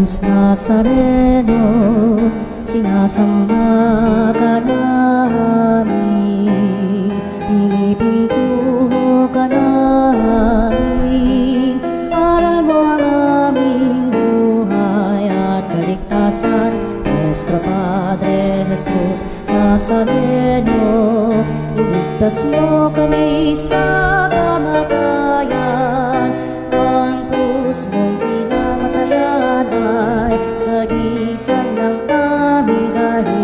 Jesus Nazareno, sinasamba ka namin, pinipintuho ka namin. Aral mo ang aming buhay at kaligtasan, Nuestro Padre Jesus Nazareno, iligtas mo kami sa kamatayan. Ang krus mong pinamatayan ay sagisag ng aming kaligtasan.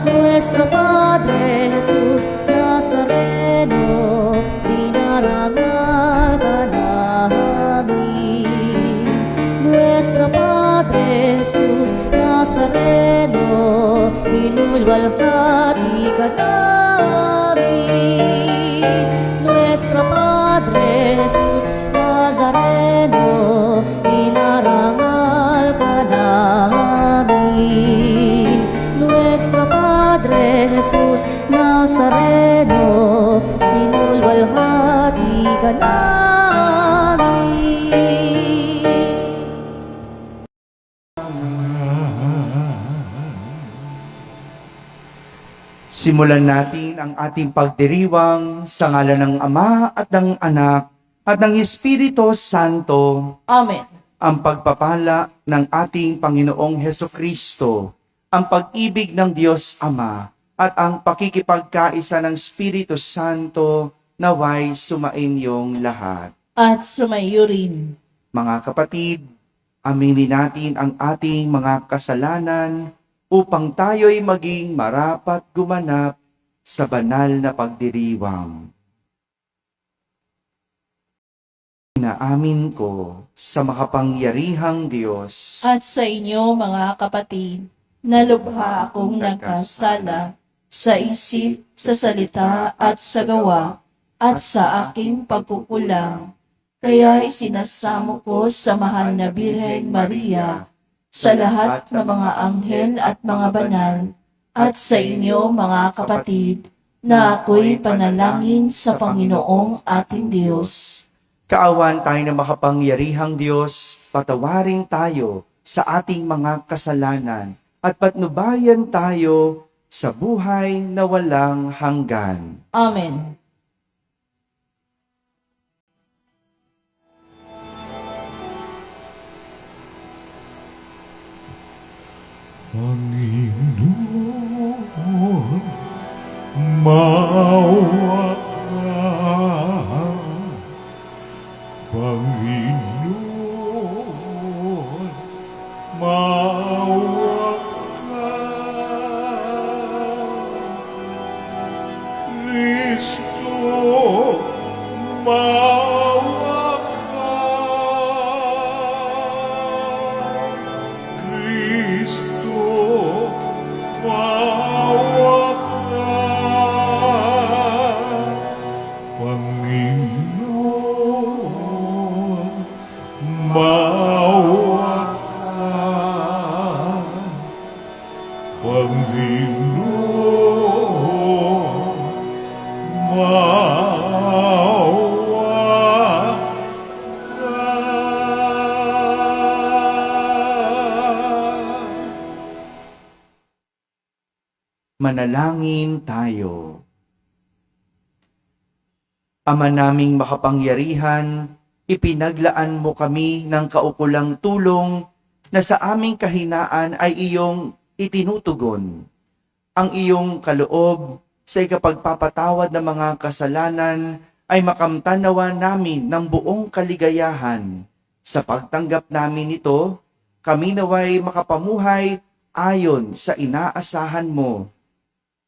Nuestro Padre Jesus Nazareno, dinarangal ka namin. Nuestro Padre Jesus Nazareno, inulwalhati ka namin. Nuestro Padre Jesus Nazareno, inarangal ka namin. Nuestro Padre Jesus Nazareno, inulwalhati ka namin. Simulan natin ang ating pagdiriwang sa ngalan ng Ama at ng Anak at ng Espiritu Santo. Amen. Ang pagpapala ng ating Panginoong Hesukristo, ang pag-ibig ng Diyos Ama at ang pakikipagkaisa ng Espiritu Santo naway sumainyong lahat. At sumayo rin. Mga kapatid, aminin natin ang ating mga kasalanan upang tayo'y maging marapat gumanap sa banal na pagdiriwang. Inaamin ko sa makapangyarihang Diyos At sa inyo mga kapatid, na lubha akong nagkasala sa isip, sa salita at sa gawa, at sa aking pagkukulang. Kaya isinasamo ko sa mahal na Birhen Maria, sa lahat ng mga anghel at mga banal, at sa inyo mga kapatid, na ako'y panalangin sa Panginoong ating Diyos. Kaawan tayo ng makapangyarihang Diyos, patawarin tayo sa ating mga kasalanan at patnubayan tayo sa buhay na walang hanggan. Amen. Panginoon, maawa ka. Panginoon, maawa ka. Kristo, maawa ka. Kristo, maawa ka. Panginoon, maawa ka. Panginoon, maawa ka. Manalangin tayo. Ama naming makapangyarihan, ipinaglaan mo kami ng kaukulang tulong na sa aming kahinaan ay iyong itinutugon. Ang iyong kaloob sa ikapagpapatawad ng mga kasalanan ay makamtanawa namin ng buong kaligayahan. Sa pagtanggap namin ito, kami naway makapamuhay ayon sa inaasahan mo.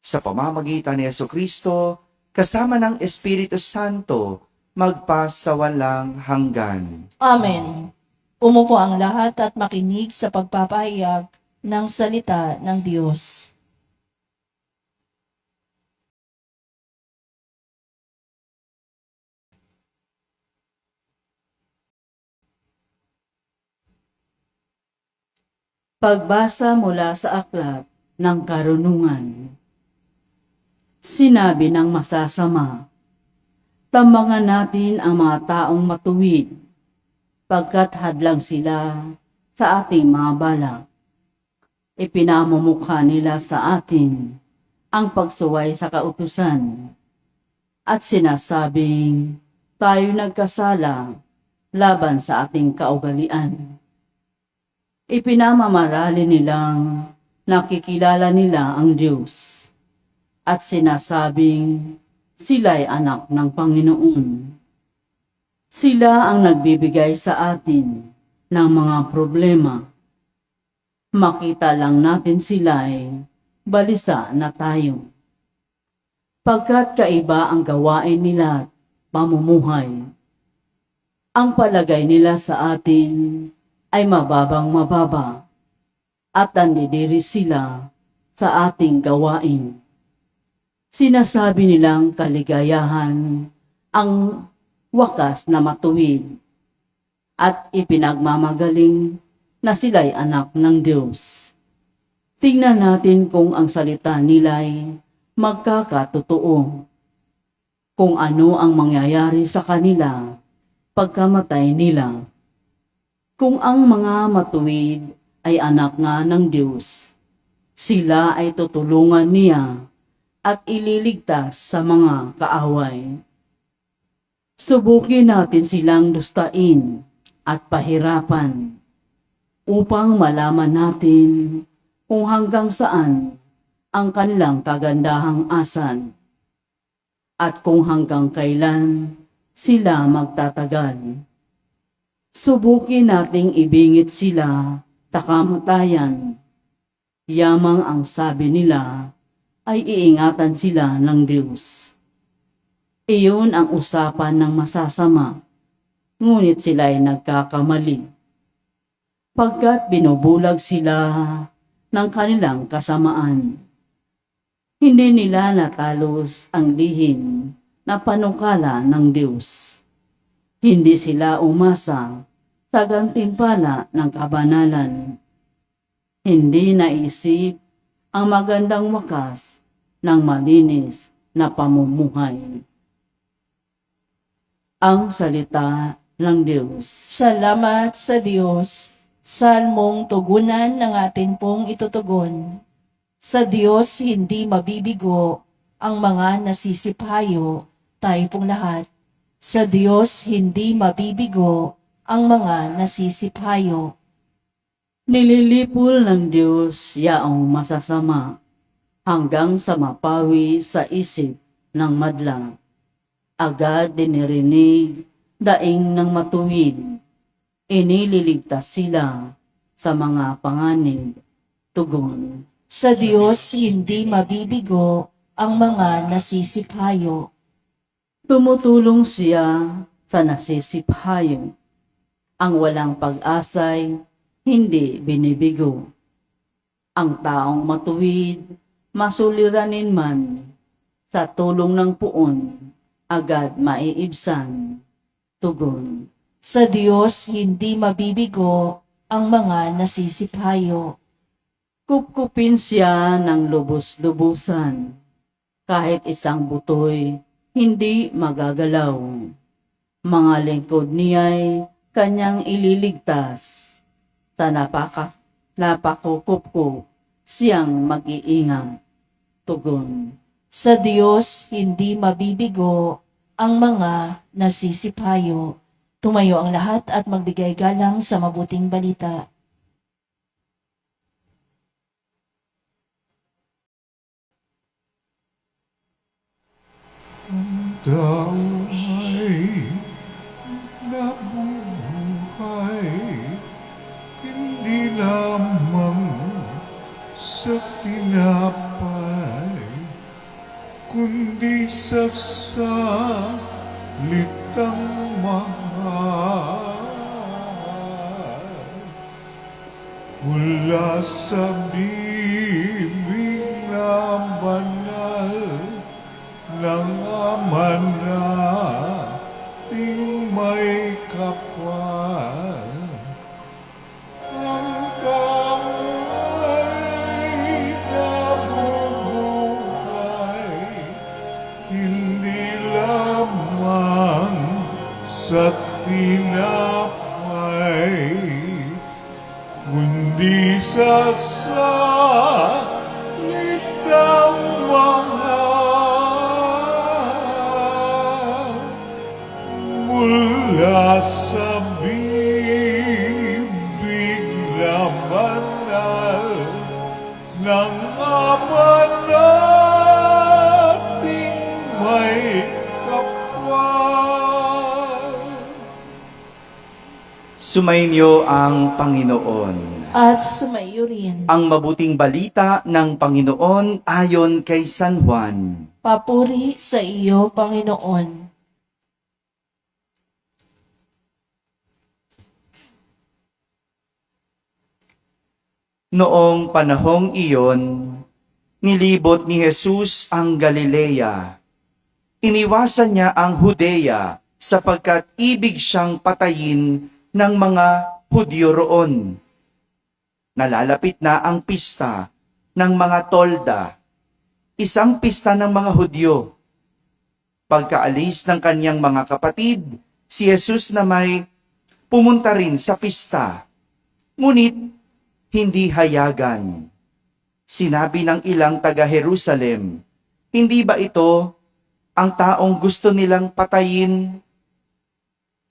Sa pamamagitan ni Jesucristo, kasama ng Espiritu Santo, magpasawalang hanggan. Amen. Umupo ang lahat at makinig sa pagpapahayag ng salita ng Diyos. Pagbasa mula sa aklat ng karunungan. Sinabi ng masasama, tambangan natin ang mga taong matuwid. pagkat hadlang sila sa ating mga balak. Ipinamumukha nila sa atin ang pagsuway sa kautusan at sinasabing tayo nagkasala laban sa ating kaugalian. Ipinamamarali nilang nakikilala nila ang Diyos at sinasabing sila'y anak ng Panginoon. Sila ang nagbibigay sa atin ng mga problema. Makita lang natin sila'y balisa na tayo. Pagkat kaiba ang gawain nila at pamumuhay, ang palagay nila sa atin ay mababang mababa at nandidiri sila sa ating gawain. Sinasabi nilang kaligayahan ang wakas na matuwid at ipinagmamagaling na sila'y anak ng Diyos. Tingnan natin kung ang salita nila'y magkakatotoo, kung ano ang mangyayari sa kanila pagkamatay nila. Kung ang mga matuwid ay anak nga ng Diyos, sila ay tutulungan niya at ililigtas sa mga kaaway. Subukin natin silang dustain at pahirapan upang malaman natin kung hanggang saan ang kanilang kagandahang asan at kung hanggang kailan sila magtatagal. Subukin nating ibingit sila sa kamatayan. Yamang ang sabi nila ay iingatan sila ng Diyos. Iyon ang usapan ng masasama, ngunit sila'y nagkakamali. Pagkat binubulag sila ng kanilang kasamaan, hindi nila natalos ang lihim na panukala ng Diyos. Hindi sila umasa sa gantimpala ng kabanalan. Hindi naisip ang magandang wakas ng malinis na pamumuhay. Ang salita ng Diyos. Salamat sa Diyos. Salmong tugunan ng atin pong itutugon. Sa Diyos hindi mabibigo ang mga nasisiphayo, tayo pong lahat. Sa Diyos hindi mabibigo ang mga nasisiphayo. Nililipol ng Diyos yaong masasama hanggang sa mapawi sa isip ng madla. Agad dinirinig daing ng matuwid. Inililigtas sila sa mga panganib. Tugon. Sa Diyos hindi mabibigo ang mga nasisiphayo. Tumutulong siya sa nasisiphayo. Ang walang pag-asay hindi binibigo. Ang taong matuwid, masuliranin man, sa tulong ng puon, agad maiibsan. Tugon. Sa Diyos hindi mabibigo ang mga nasisiphayo. Kupkupin siya ng lubos-lubusan. Kahit isang butoy, hindi magagalaw. Mga lingkod niya'y kanyang ililigtas. Sa napakukupko siyang mag-iingat. Tugon. Sa Diyos hindi mabibigo ang mga nasisiphayo. Tumayo ang lahat at magbigay galang sa mabuting balita. Damay nabubuhay, hindi lamang sa tinapay, kundi sa salitang mahal. Mula sa bibig na banal ng Ama nating may kapal, ang damay nabubuhay, hindi lamang sa tinapay, salitang mahal mula sa bibig na banal ng Ama nating may kapal. Sumainyo ang Panginoon. At sumayo rin. Ang mabuting balita ng Panginoon ayon kay San Juan. Papuri sa iyo, Panginoon. Noong panahong iyon, nilibot ni Jesus ang Galilea. Iniwasan niya ang Judea sapagkat ibig siyang patayin ng mga Hudyo roon. Nalalapit na ang pista ng mga tolda, isang pista ng mga Hudyo. Pagkaalis ng kanyang mga kapatid, si Jesus na may pumunta rin sa pista. Ngunit hindi hayagan. Sinabi ng ilang taga-Jerusalem, hindi ba ito ang taong gusto nilang patayin?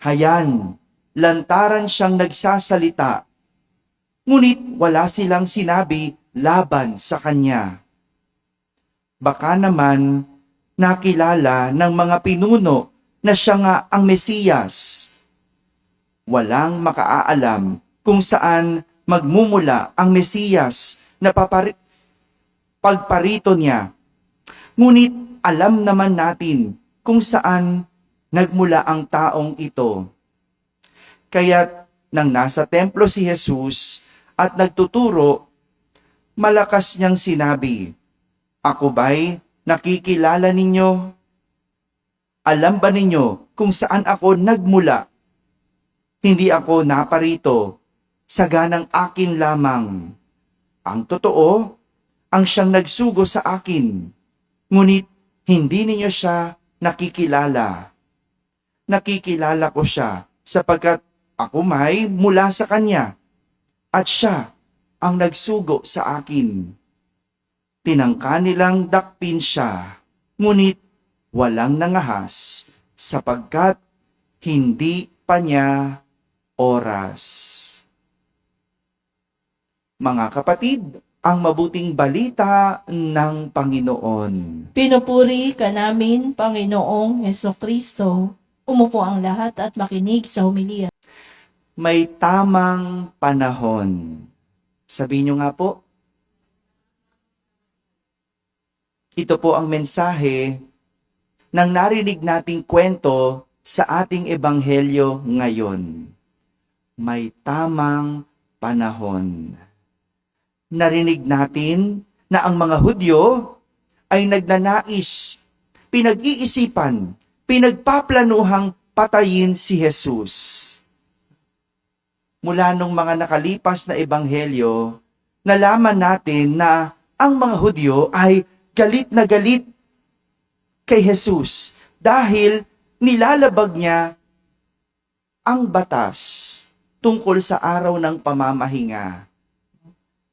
Hayan, lantaran siyang nagsasalita. Ngunit wala silang sinabi laban sa kanya. Baka naman nakilala ng mga pinuno na siya nga ang Mesiyas. Walang makaalam kung saan magmumula ang Mesiyas na pagparito niya. Ngunit alam naman natin kung saan nagmula ang taong ito. Kaya't nang nasa templo si Jesus at nagtuturo, malakas niyang sinabi, "Ako ba'y nakikilala ninyo? Alam ba ninyo kung saan ako nagmula? Hindi ako naparito sa ganang akin lamang. Ang totoo, ang siyang nagsugo sa akin, ngunit hindi ninyo siya nakikilala. Nakikilala ko siya sapagkat ako may mula sa kanya at siya ang nagsugo sa akin." Tinangka nilang dakpin siya, ngunit walang nangahas sapagkat hindi pa niya oras. Mga kapatid, ang mabuting balita ng Panginoon. Pinupuri ka namin, Panginoong Hesukristo. Umupo ang lahat at makinig sa homilya. May tamang panahon. Sabihin niyo nga po. Ito po ang mensahe ng narinig nating kwento sa ating ebanghelyo ngayon. May tamang panahon. Narinig natin na ang mga Hudyo ay nagnanais, pinag-iisipan, pinagpaplanuhang patayin si Jesus. Mula nung mga nakalipas na ebanghelyo, nalaman natin na ang mga Hudyo ay galit na galit kay Jesus dahil nilalabag niya ang batas tungkol sa araw ng pamamahinga.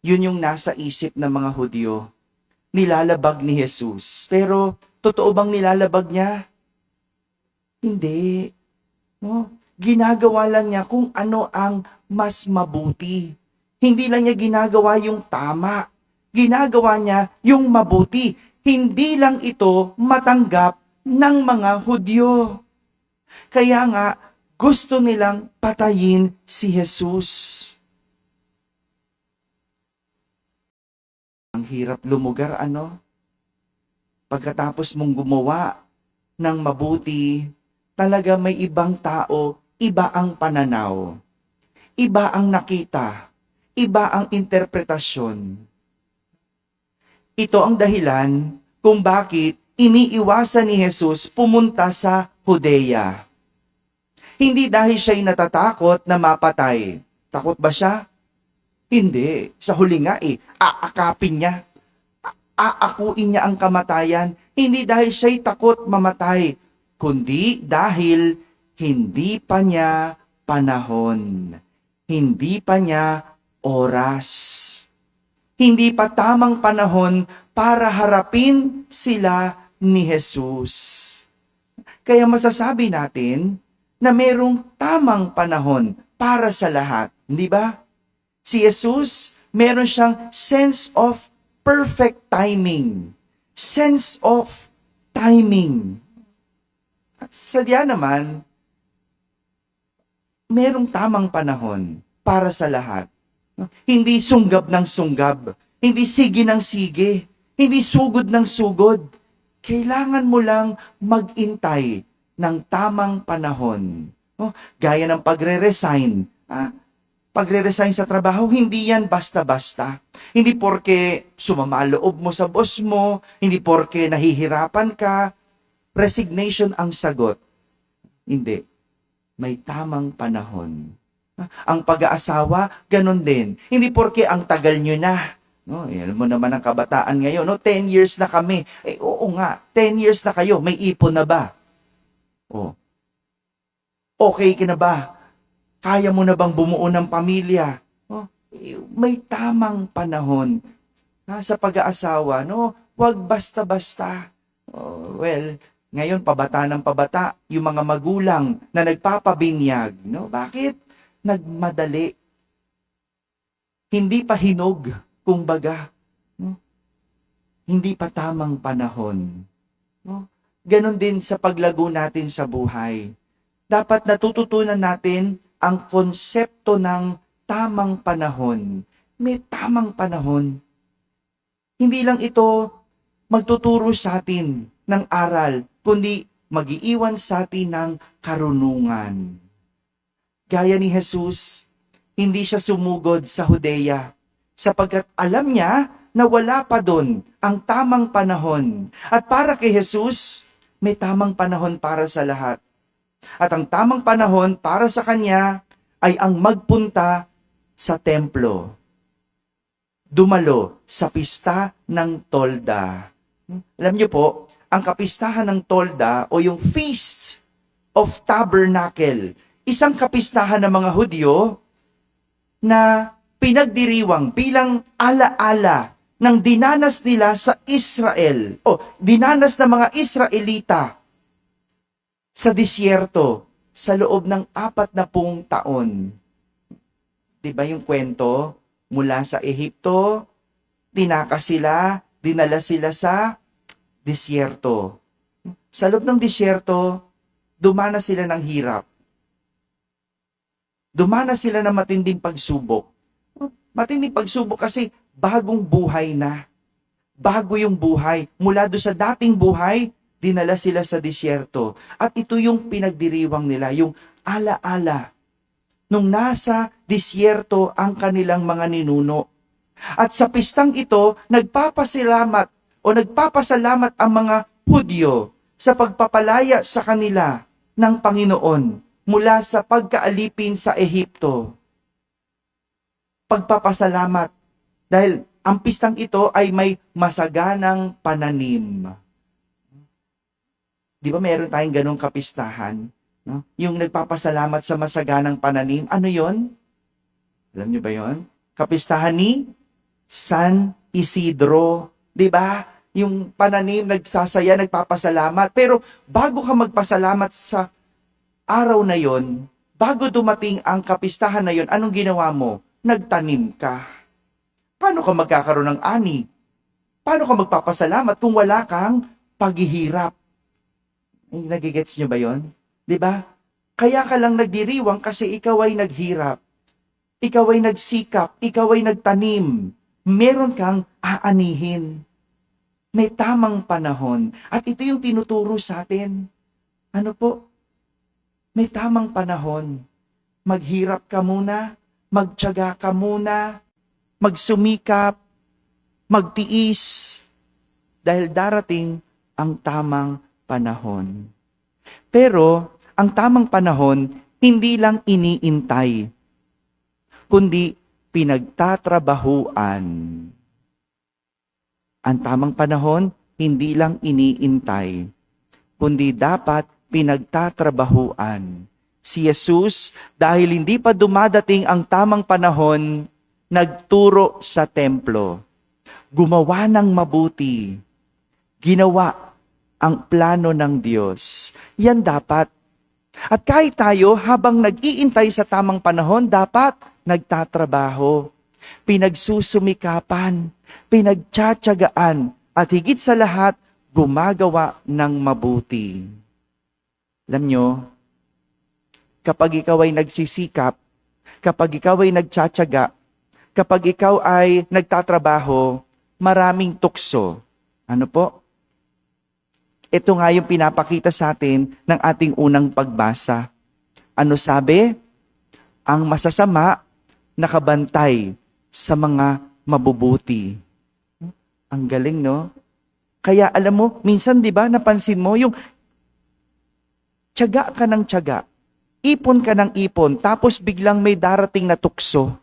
Yun yung nasa isip ng mga Hudyo. Nilalabag ni Jesus. Pero, totoo bang nilalabag niya? Hindi. No? Ginagawa lang niya kung ano ang mas mabuti. Hindi lang niya ginagawa yung tama. Ginagawa niya yung mabuti. Hindi lang ito matanggap ng mga Hudyo. Kaya nga, gusto nilang patayin si Jesus. Ang hirap lumugar, ano? Pagkatapos mong gumawa ng mabuti, talaga may ibang tao, iba ang pananaw, iba ang nakita, iba ang interpretasyon. Ito ang dahilan kung bakit iniiwasan ni Jesus pumunta sa Judea. Hindi dahil siya'y natatakot na mapatay. Takot ba siya? Hindi. Sa huli nga aakapin niya. Aakuin niya ang kamatayan. Hindi dahil siya'y takot mamatay, kundi dahil hindi pa niya panahon. Hindi pa niya oras. Hindi pa tamang panahon para harapin sila ni Jesus. Kaya masasabi natin na merong tamang panahon para sa lahat. Hindi ba? Si Jesus, meron siyang sense of perfect timing. Sense of timing. At sadya naman, merong tamang panahon para sa lahat. Hindi sunggab ng sunggab. Hindi sige ng sige. Hindi sugod ng sugod. Kailangan mo lang mag-intay ng tamang panahon. Gaya ng pagre-resign. Pagre-resign sa trabaho, hindi yan basta-basta. Hindi porke sumama loob mo sa boss mo, hindi porke nahihirapan ka, resignation ang sagot. Hindi. May tamang panahon. Ang pag-aasawa, ganun din. Hindi porke ang tagal nyo na. No, alam mo naman ang kabataan ngayon, no? 10 years na kami. Oo nga, 10 years na kayo. May ipon na ba? Okay ka na ba? Kaya mo na bang bumuo ng pamilya? May tamang panahon sa pag-aasawa. No? Huwag basta-basta. Ngayon, pabata ng pabata, yung mga magulang na nagpapabinyag. No? Bakit? Nagmadali. Hindi pa hinog, kumbaga. No? Hindi pa tamang panahon. No? Ganon din sa paglago natin sa buhay. Dapat natututunan natin ang konsepto ng tamang panahon. May tamang panahon. Hindi lang ito magtuturo sa atin ng aral, kundi mag-iiwan sa atin ng karunungan. Gaya ni Jesus, hindi siya sumugod sa Judea sapagkat alam niya na wala pa doon ang tamang panahon. At para kay Jesus, may tamang panahon para sa lahat. At ang tamang panahon para sa kanya ay ang magpunta sa templo. Dumalo sa pista ng tolda. Alam niyo po, ang kapistahan ng tolda o yung Feast of Tabernacle, isang kapistahan ng mga Hudyo na pinagdiriwang bilang alaala ng dinanas nila sa Israel o dinanas ng mga Israelita sa disyerto sa loob ng 40 taon. Diba yung kwento? Mula sa Ehipto, tinakas sila, dinala sila sa disyerto. Sa loob ng disyerto, dumanas sila ng hirap. Dumanas sila ng matinding pagsubok. Matinding pagsubok kasi bagong buhay na. Bago yung buhay. Mula doon sa dating buhay, dinala sila sa disyerto. At ito yung pinagdiriwang nila, yung alaala. Nung nasa disyerto ang kanilang mga ninuno. At sa pistang ito, nagpapasalamat ang mga Hudyo sa pagpapalaya sa kanila ng Panginoon mula sa pagkaalipin sa Ehipto. Pagpapasalamat dahil ang pistang ito ay may masaganang pananim. Di ba meron tayong ganong kapistahan? No? Yung nagpapasalamat sa masaganang pananim. Ano yon? Alam niyo ba yon? Kapistahan ni San Isidro. Di ba? Yung pananim, nagsasaya, nagpapasalamat. Pero bago ka magpasalamat sa araw na yon, bago dumating ang kapistahan na yon, anong ginawa mo? Nagtanim ka. Paano ka magkakaroon ng ani? Paano ka magpapasalamat kung wala kang paghihirap? Nagigets nyo ba yon? Diba? Kaya ka lang nagdiriwang kasi ikaw ay naghirap. Ikaw ay nagsikap. Ikaw ay nagtanim. Meron kang aanihin. May tamang panahon. At ito yung tinuturo sa atin. Ano po? May tamang panahon. Maghirap ka muna. Magtiyaga ka muna. Magsumikap. Magtiis. Dahil darating ang tamang panahon. Pero, ang tamang panahon, hindi lang iniintay, kundi pinagtatrabahuan. Ang tamang panahon, hindi lang iniintay, kundi dapat pinagtatrabahuan. Si Jesus, dahil hindi pa dumadating ang tamang panahon, nagturo sa templo. gumawa ng mabuti. Ginawa ang plano ng Diyos. Yan dapat. At kahit tayo, habang nag-iintay sa tamang panahon, dapat nagtatrabaho, pinagsusumikapan, pinagtsatsagaan, at higit sa lahat, gumagawa ng mabuti. Alam nyo, kapag ikaw ay nagsisikap, kapag ikaw ay nagtsatsaga, kapag ikaw ay nagtatrabaho, maraming tukso. Ano po? Ito nga yung pinapakita sa atin ng ating unang pagbasa. Ano sabi? Ang masasama nakabantay sa mga mabubuti. Ang galing, no? Kaya alam mo, minsan 'di ba napansin mo yung tiyaga ka ng tiyaga, ipon ka ng ipon, tapos biglang may darating na tukso.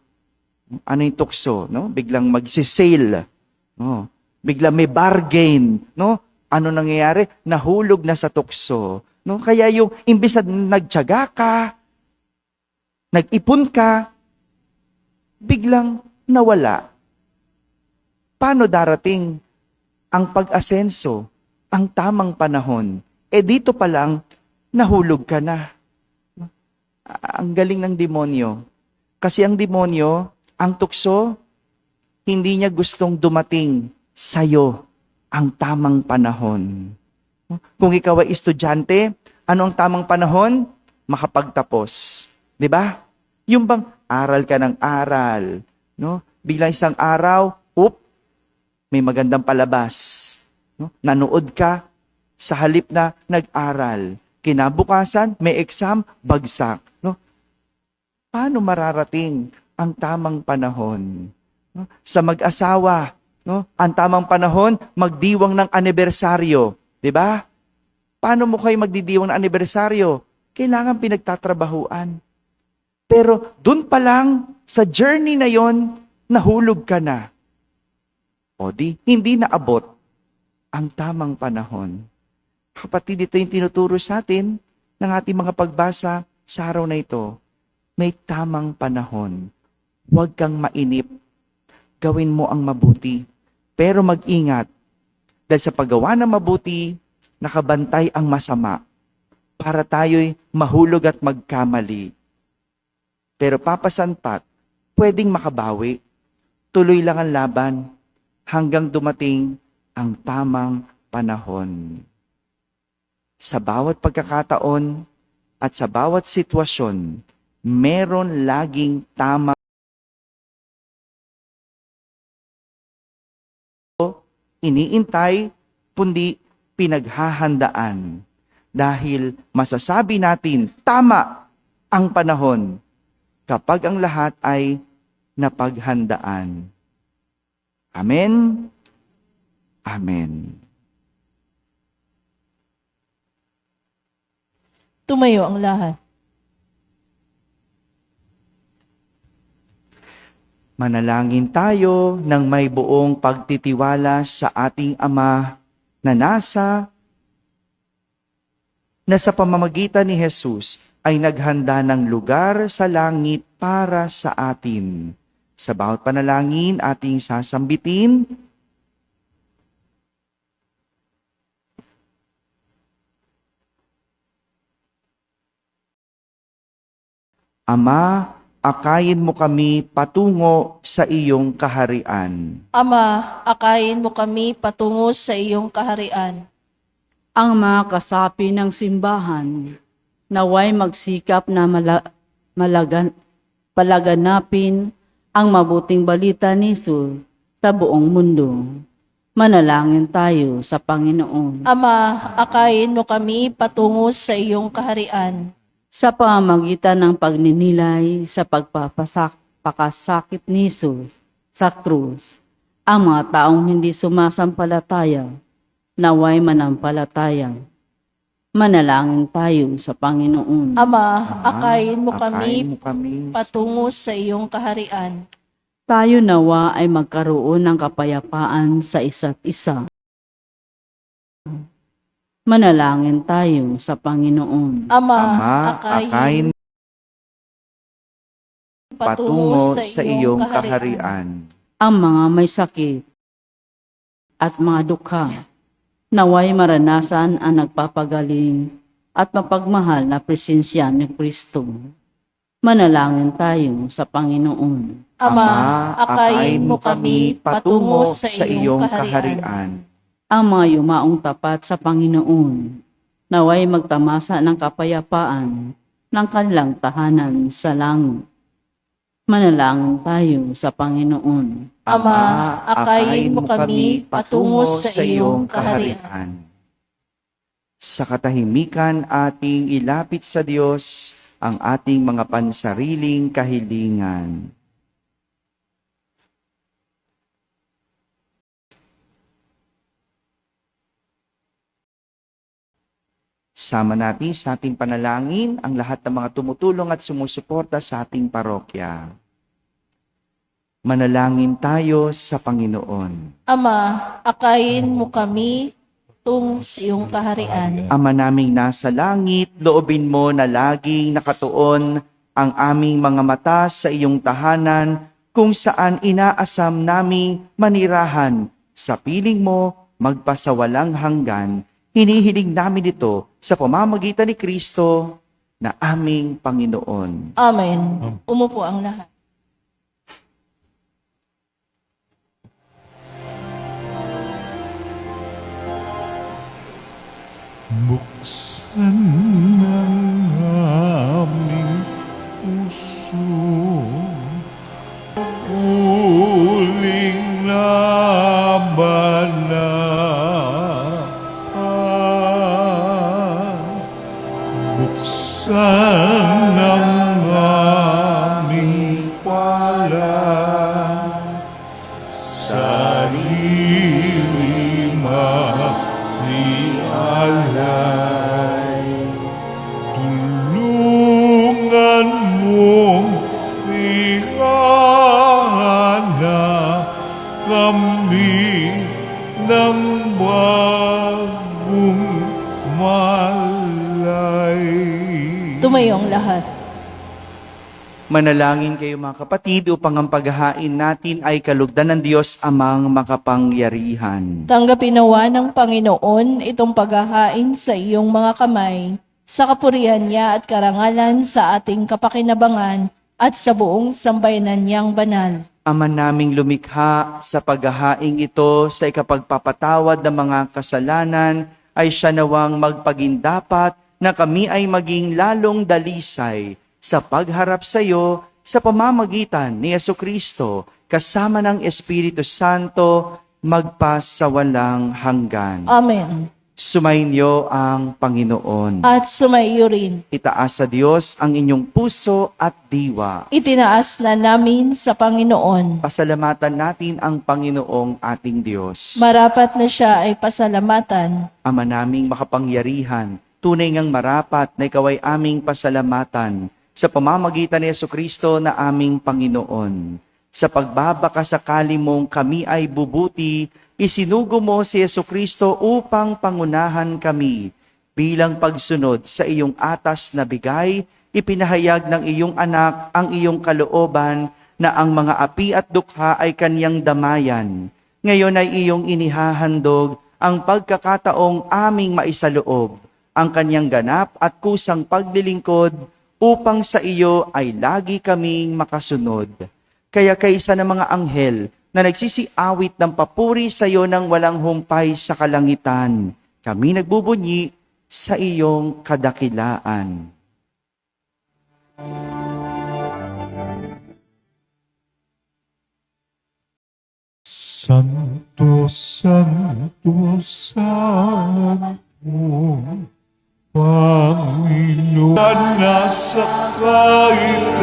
Ano yung tukso, no? Biglang magsi-sale, no? Biglang may bargain, no? Ano nangyayari? Nahulog na sa tukso, no? Kaya yung imbis na nagtiyaga ka, nag-ipon ka, biglang nawala. Paano darating ang pag-asenso, ang tamang panahon? Dito pa lang, nahulog ka na. Ang galing ng demonyo. Kasi ang demonyo, ang tukso, hindi niya gustong dumating sa'yo ang tamang panahon. Kung ikaw ay estudyante, ano ang tamang panahon? Makapagtapos. 'Di ba? Yung bang aral ka ng aral, no? Biglang isang araw, may magandang palabas. No? Nanood ka sa halip na nag-aral. Kinabukasan, may exam, bagsak. No? Paano mararating ang tamang panahon? No? Sa mag-asawa, no? Ang tamang panahon, magdiwang ng anibersaryo. 'Di ba? Paano mo kayo magdidiwang ng anibersaryo? Kailangan pinagtatrabahuan. Pero dun pa lang, sa journey na yon, nahulog ka na. O di, hindi naabot ang tamang panahon. Kapatid, ito yung tinuturo sa atin ng ating mga pagbasa sa araw na ito. May tamang panahon. Huwag kang mainip. Gawin mo ang mabuti. Pero mag-ingat. Dahil sa paggawa ng mabuti, nakabantay ang masama para tayo'y mahulog at magkamali. Pero papasanpat, pwedeng makabawi. Tuloy lang ang laban hanggang dumating ang tamang panahon. Sa bawat pagkakataon at sa bawat sitwasyon, meron laging tamang iniintay, kundi pinaghahandaan. Dahil masasabi natin, tama ang panahon kapag ang lahat ay napaghandaan. Amen? Amen. Tumayo ang lahat. Manalangin tayo ng may buong pagtitiwala sa ating Ama na sa pamamagitan ni Jesus ay naghanda ng lugar sa langit para sa atin. Sa bawat panalangin ating sasambitin, Ama, akayin mo kami patungo sa iyong kaharian. Ama, akayin mo kami patungo sa iyong kaharian. Ang mga kasapi ng simbahan, naway magsikap na palaganapin ang mabuting balita ni Jesus sa buong mundo. Manalangin tayo sa Panginoon. Ama, akayin mo kami patungo sa iyong kaharian. Sa pamamagitan ng pagninilay sa pagpapakasakit ni Jesus sa krus, ang mga taong hindi sumasampalataya, naway manampalataya. Manalangin tayo sa Panginoon. Ama, akayin mo kami kami patungo sa iyong kaharian. Tayo nawa ay magkaroon ng kapayapaan sa isa't isa. Manalangin tayo sa Panginoon. Ama, Ama, akayin patungo sa iyong kaharian. Ang mga may sakit, at mga dukha. Naway maranasan ang nagpapagaling at mapagmahal na presensya ni Kristo. Manalangin tayo sa Panginoon. Ama, akayin mo kami patungo sa iyong kaharian. Ang mga yumaong tapat sa Panginoon, naway magtamasa ng kapayapaan ng kanilang tahanan sa langit. Manalangin tayo sa Panginoon. Ama, akayin mo kami patungo sa iyong kaharian. Sa katahimikan ating ilapit sa Diyos ang ating mga pansariling kahilingan. Sama natin sa ating panalangin ang lahat ng mga tumutulong at sumusuporta sa ating parokya. Manalangin tayo sa Panginoon. Ama, akayin mo kami patungo sa iyong kaharian. Ama naming nasa langit, loobin mo na laging nakatuon ang aming mga mata sa iyong tahanan kung saan inaasam naming manirahan. Sa piling mo, magpasawalang hanggan. Hinihiling namin ito sa pamamagitan ni Kristo na aming Panginoon. Amen. Umupo ang lahat. Buksan ng aming puso, huling laban na buksan ng aming pala, sarili marialay. Tulungan mong ihana kami ng bagong malay. Tumayo ang lahat. Manalangin kayo mga kapatid upang ang paghahain natin ay kalugdan ng Diyos amang makapangyarihan. Tanggapin nawa ng Panginoon itong paghahain sa iyong mga kamay, sa kapurihan niya at karangalan sa ating kapakinabangan at sa buong sambayanan niyang banal. Ama naming lumikha, sa paghahaing ito sa ikapagpapatawad ng mga kasalanan ay siya nawang magpagindapat na kami ay maging lalong dalisay sa pagharap sa iyo sa pamamagitan ni Jesucristo kasama ng Espiritu Santo magpasawalang hanggan. Amen. Sumainyo ang Panginoon. At sumaiyo rin. Itaas sa Diyos ang inyong puso at diwa. Itinaas na namin sa Panginoon. Pasalamatan natin ang Panginoong ating Diyos. Marapat na siya ay pasalamatan. Ama naming makapangyarihan, tunay ngang marapat na ikaw ay aming pasalamatan sa pamamagitan ni Jesucristo na aming Panginoon. Sa pagbabakasakali mong kami ay bubuti, isinugo mo si Jesucristo upang pangunahan kami. Bilang pagsunod sa iyong atas na bigay, ipinahayag ng iyong anak ang iyong kalooban na ang mga api at dukha ay kanyang damayan. Ngayon ay iyong inihahandog ang pagkakataong aming maisaloob, ang kanyang ganap at kusang paglilingkod upang sa iyo ay lagi kaming makasunod. Kaya kaysa ng mga anghel na nagsisiawit ng papuri sa iyo ng walang humpay sa kalangitan, kami nagbubunyi sa iyong kadakilaan. Santo, Santo, Santo, Panginoon na nasa kaitaasan.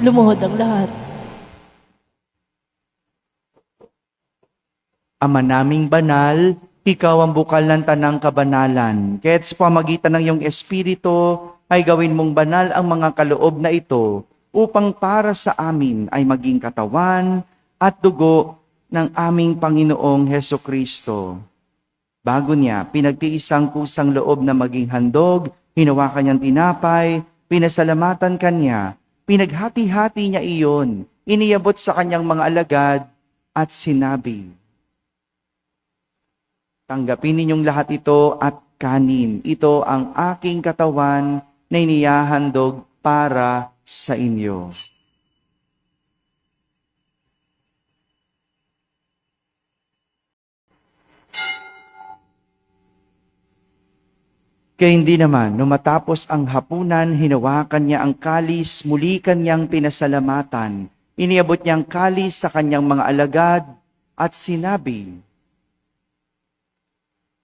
Lumuhod ang lahat. Ama naming banal, ikaw ang bukal ng tanang kabanalan. Kaya't sa pamagitan ng iyong Espiritu, ay gawin mong banal ang mga kaloob na ito upang para sa amin ay maging katawan at dugo ng aming Panginoong Heso Kristo. Bago niya, pinagtiisang kusang loob na maging handog, hinawakan niyang tinapay, pinasalamatan kanya, Pinaghati-hati niya iyon, iniabot sa kanyang mga alagad at sinabi, "Tanggapin ninyong lahat ito at kanin. Ito ang aking katawan na inihahandog para sa inyo." Kaya hindi naman, nung matapos ang hapunan, hinawakan niya ang kalis, muli kanyang pinasalamatan. Iniabot niya ang kalis sa kanyang mga alagad at sinabi,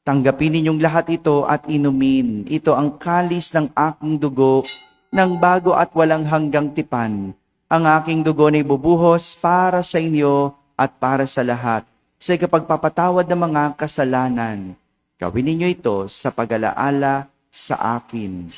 "Tanggapin ninyong lahat ito at inumin. Ito ang kalis ng aking dugo, ng bago at walang hanggang tipan. Ang aking dugo na ibubuhos para sa inyo at para sa lahat, sa ikapagpapatawad ng mga kasalanan. Gawin ninyo ito sa pag-alaala sa akin."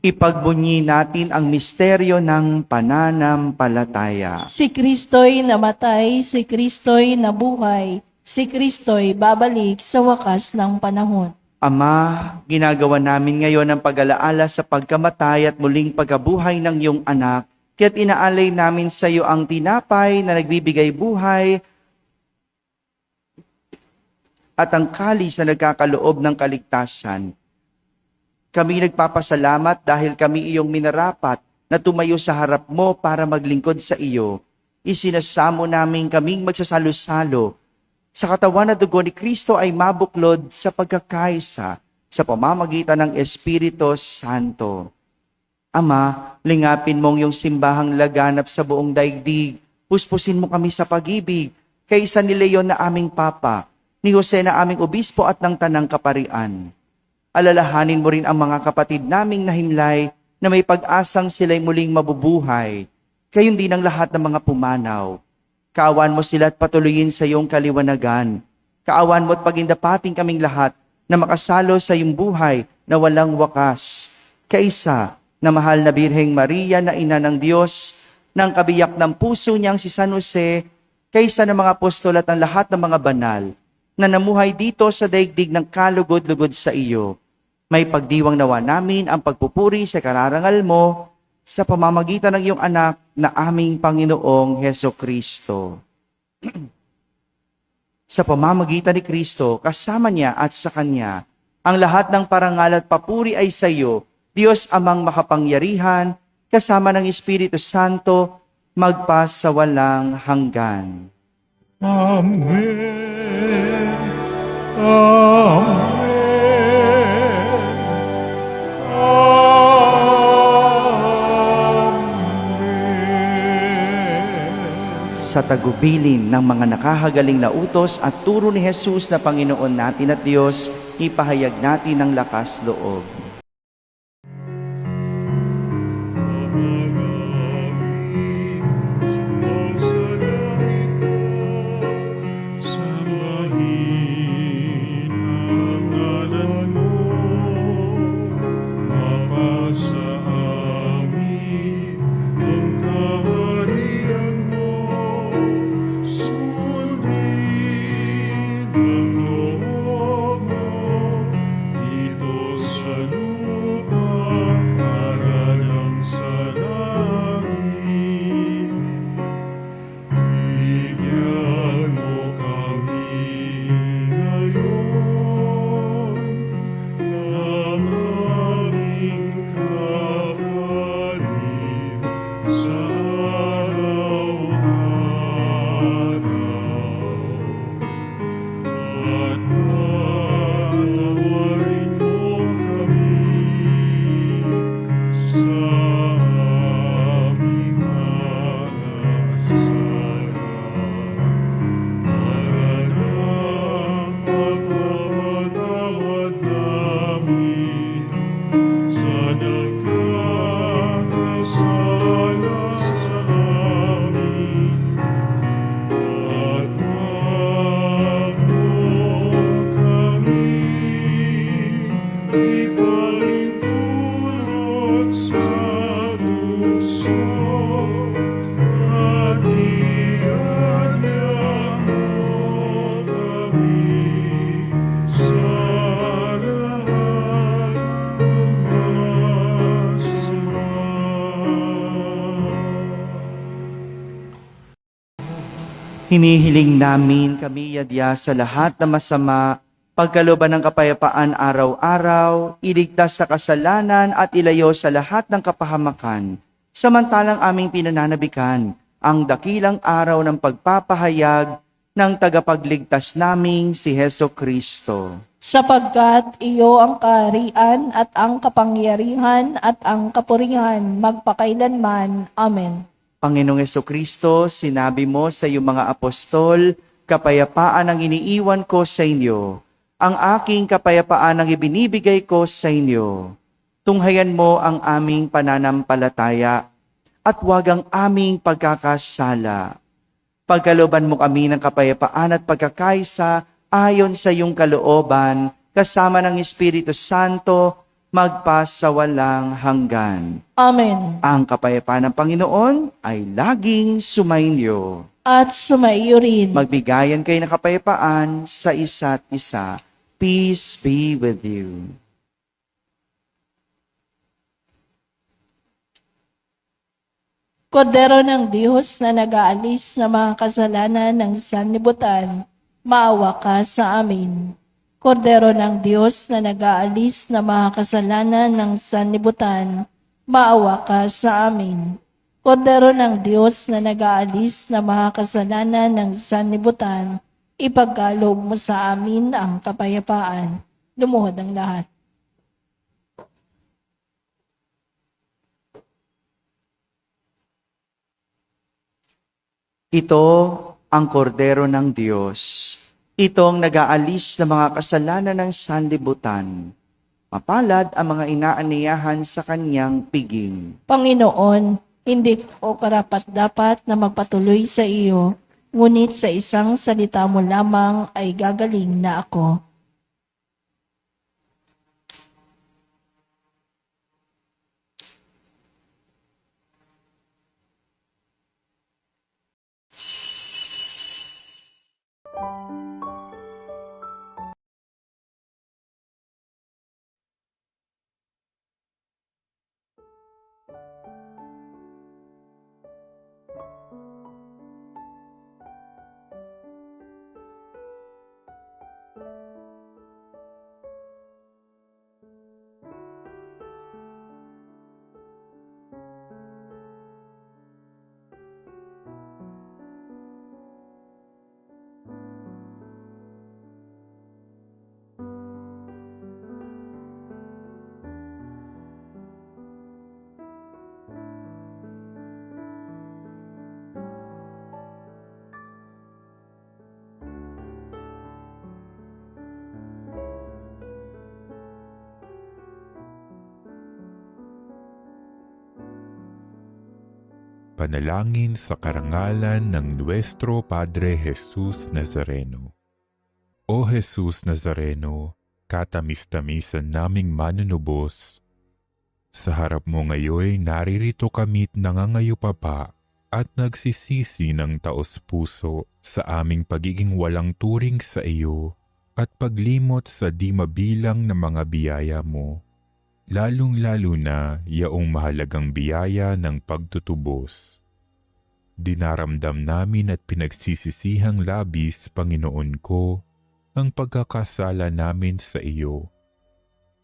Ipagbunyi natin ang misteryo ng pananampalataya. Si Kristo'y namatay, si Kristo'y nabuhay, si Kristo'y babalik sa wakas ng panahon. Ama, ginagawa namin ngayon ang pag-alaala sa pagkamatay at muling pagkabuhay ng iyong anak, kaya't inaalay namin sa iyo ang tinapay na nagbibigay buhay at ang kalis na nagkakaloob ng kaligtasan. Kami nagpapasalamat dahil kami iyong minarapat na tumayo sa harap mo para maglingkod sa iyo. Isinasamo namin kaming magsasalo-salo sa katawan na dugo ni Kristo ay mabuklod sa pagkakaisa sa pamamagitan ng Espiritu Santo. Ama, lingapin mong yung simbahang laganap sa buong daigdig. Puspusin mo kami sa pag-ibig, kaysa ni Leon na aming Papa, ni Jose na aming Obispo at ng Tanang Kaparian. Alalahanin mo rin ang mga kapatid naming nahimlay na may pag-asang sila'y muling mabubuhay. Gayon din ang lahat ng mga pumanaw. Kaawan mo sila at patuloyin sa iyong kaliwanagan. Kaawan mo at pagindapating kaming lahat na makasalo sa iyong buhay na walang wakas. Kaisa na mahal na Birheng Maria na ina ng Diyos, ng kabiyak ng puso niyang si San Jose, kaysa ng mga apostol at ang lahat ng mga banal, na namuhay dito sa daigdig ng kalugod-lugod sa iyo. May pagdiwang nawa namin ang pagpupuri sa kararangal mo sa pamamagitan ng iyong anak na aming Panginoong Heso Kristo. Sa pamamagitan ni Kristo, kasama niya at sa Kanya, ang lahat ng parangal at papuri ay sa iyo, Diyos Amang makapangyarihan, kasama ng Espiritu Santo, magpas sa walang hanggan. Amen. Amen. Sa tagubilin ng mga nakahagaling na utos at turo ni Jesus na Panginoon natin at Diyos, ipahayag natin ang lakas loob. Sumasalangit ka, sambahin ang ngalan mo, mapasa amin ang kaharian mo, sundin ang loob mo dito sa Hinihiling namin kami yadya sa lahat na masama, pagkalooban ng kapayapaan araw-araw, iligtas sa kasalanan at ilayo sa lahat ng kapahamakan. Samantalang aming pinananabikan ang dakilang araw ng pagpapahayag ng tagapagligtas naming si Heso Kristo. Sapagkat iyo ang kaharian at ang kapangyarihan at ang kapurihan magpakailanman. Amen. Panginoong Jesucristo, sinabi mo sa iyong mga apostol, kapayapaan ang iniiwan ko sa inyo. Ang aking kapayapaan ang ibinibigay ko sa inyo. Tunghayan mo ang aming pananampalataya at huwag ang aming pagkakasala. Pagkalooban mo kami ng kapayapaan at pagkakaisa ayon sa iyong kalooban, kasama ng Espiritu Santo, magpasawalang hanggan. Amen. Ang kapayapaan ng Panginoon ay laging sumainyo. At sumaiyo rin. Magbigayan kayo ng kapayapaan sa isa't isa. Peace be with you. Kordero ng Diyos na nag-aalis ng mga kasalanan ng sanlibutan, maawa ka sa amin. Kordero ng Diyos na nag-aalis ng mga kasalanan ng sanlibutan, maawa ka sa amin. Kordero ng Diyos na nag-aalis ng mga kasalanan ng sanlibutan, ipagkaloob mo sa amin ang kapayapaan. Lumuhod ang lahat. Ito ang kordero ng Diyos. Itong nag-aalis ng mga kasalanan ng sanlibutan. Mapalad ang mga inaaniyahan sa kanyang piging. Panginoon, hindi ko karapat-dapat na magpatuloy sa iyo, ngunit sa isang salita mo lamang ay gagaling na ako. Panalangin sa karangalan ng Nuestro Padre Jesus Nazareno. O Jesus Nazareno, katamis-tamisan naming manunubos, sa harap mo ngayon naririto kami't nangangayupapa at nagsisisi ng taos-puso sa aming pagiging walang turing sa iyo at paglimot sa di mabilang na mga biyaya mo. Lalong-lalo na yaong mahalagang biyaya ng pagtutubos. Dinaramdam namin at pinagsisisihang labis, Panginoon ko, ang pagkakasala namin sa iyo.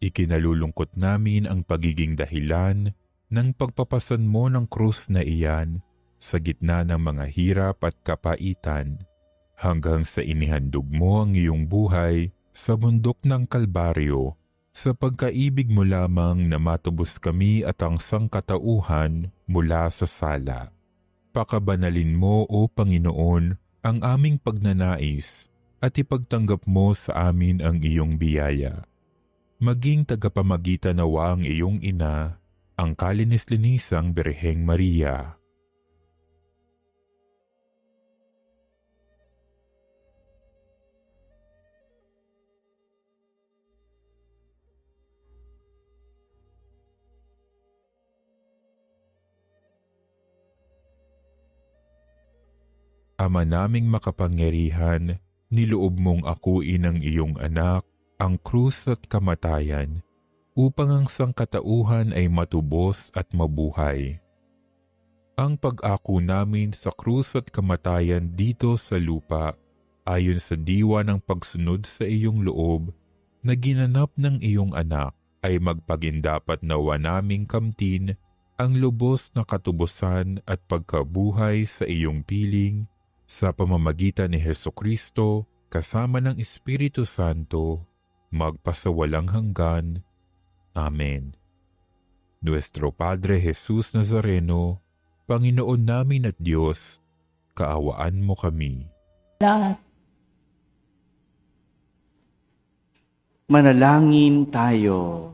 Ikinalulungkot namin ang pagiging dahilan ng pagpapasan mo ng krus na iyan sa gitna ng mga hirap at kapaitan, hanggang sa inihandog mo ang iyong buhay sa bundok ng Kalbaryo, sa pagkaibig mo lamang na matubos kami at ang sangkatauhan mula sa sala. Pakabanalin mo, O Panginoon, ang aming pagnanais at ipagtanggap mo sa amin ang iyong biyaya. Maging tagapamagitan nawa ang iyong ina, ang kalinis-linisang Birheng Maria. Ama naming makapangyarihan, niloob mong akuin ang iyong anak, ang krus at kamatayan, upang ang sangkatauhan ay matubos at mabuhay. ang pag-ako namin sa krus at kamatayan dito sa lupa, ayon sa diwa ng pagsunod sa iyong loob, na ginanap ng iyong anak, ay magpagindapat nawa naming kamtin ang lubos na katubusan at pagkabuhay sa iyong piling, sa pamamagitan ni Hesukristo, kasama ng Espiritu Santo, magpasawalang hanggan. Amen. Nuestro Padre Jesus Nazareno, Panginoon namin at Diyos, kaawaan mo kami. Lahat. Manalangin tayo.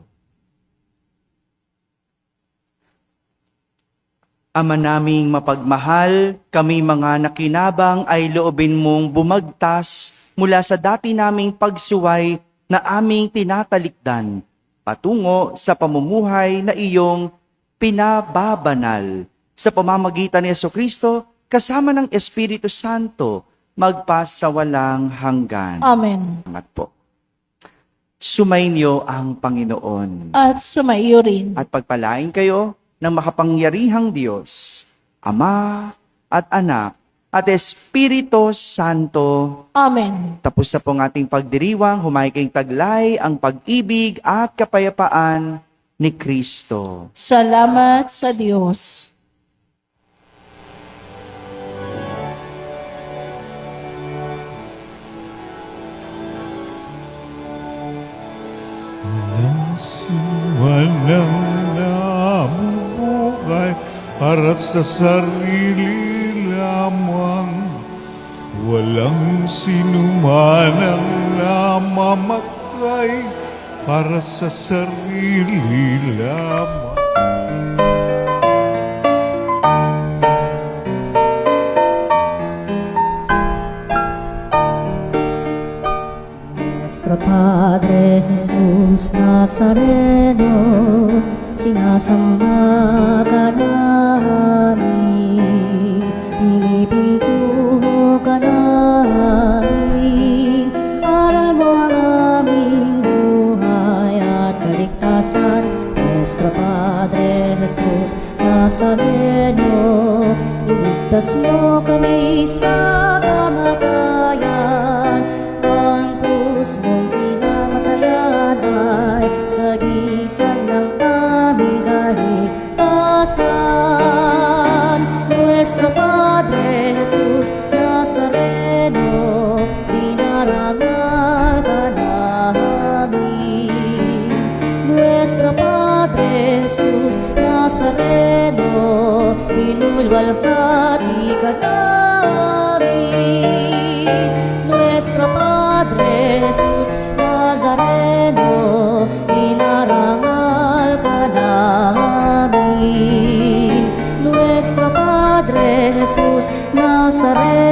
Ama naming mapagmahal, kami mga nakinabang ay loobin mong bumagtas mula sa dati naming pagsuway na aming tinatalikdan patungo sa pamumuhay na iyong pinababanal. Sa pamamagitan ni Jesucristo, kasama ng Espiritu Santo, magpasawalang hanggan. Amen. Salamat po. Sumainyo ang Panginoon. At sumaiyo rin. At pagpalain kayo ng makapangyarihang Diyos, Ama at Anak at Espiritu Santo. Amen. Tapos na pong ating pagdiriwang, humaykay taglay ang pag-ibig at kapayapaan ni Kristo. Salamat sa Diyos. Walang namubuhay para sa sarili lamang. Walang sinuman ang namamatay para sa sarili lamang. Nuestro Padre Jesus Nazareno, sinasamba ka namin, pinipintuho ka namin, aral mo ang aming buhay at kaligtasan. Nuestro Padre Jesus Nazareno, iligtas mo kami sa kamatayan. Mong pinamatayan ay sagisag ng aming kaligtasan. Nuestro Padre Jesus Nazareno, dinarangal ka namin. Nuestro Padre Jesus Nazareno, inulwalhati ka namin. Nuestro Padre Jesus Nazareno, inarangal ka namin. Nuestro Padre Jesus Nazareno,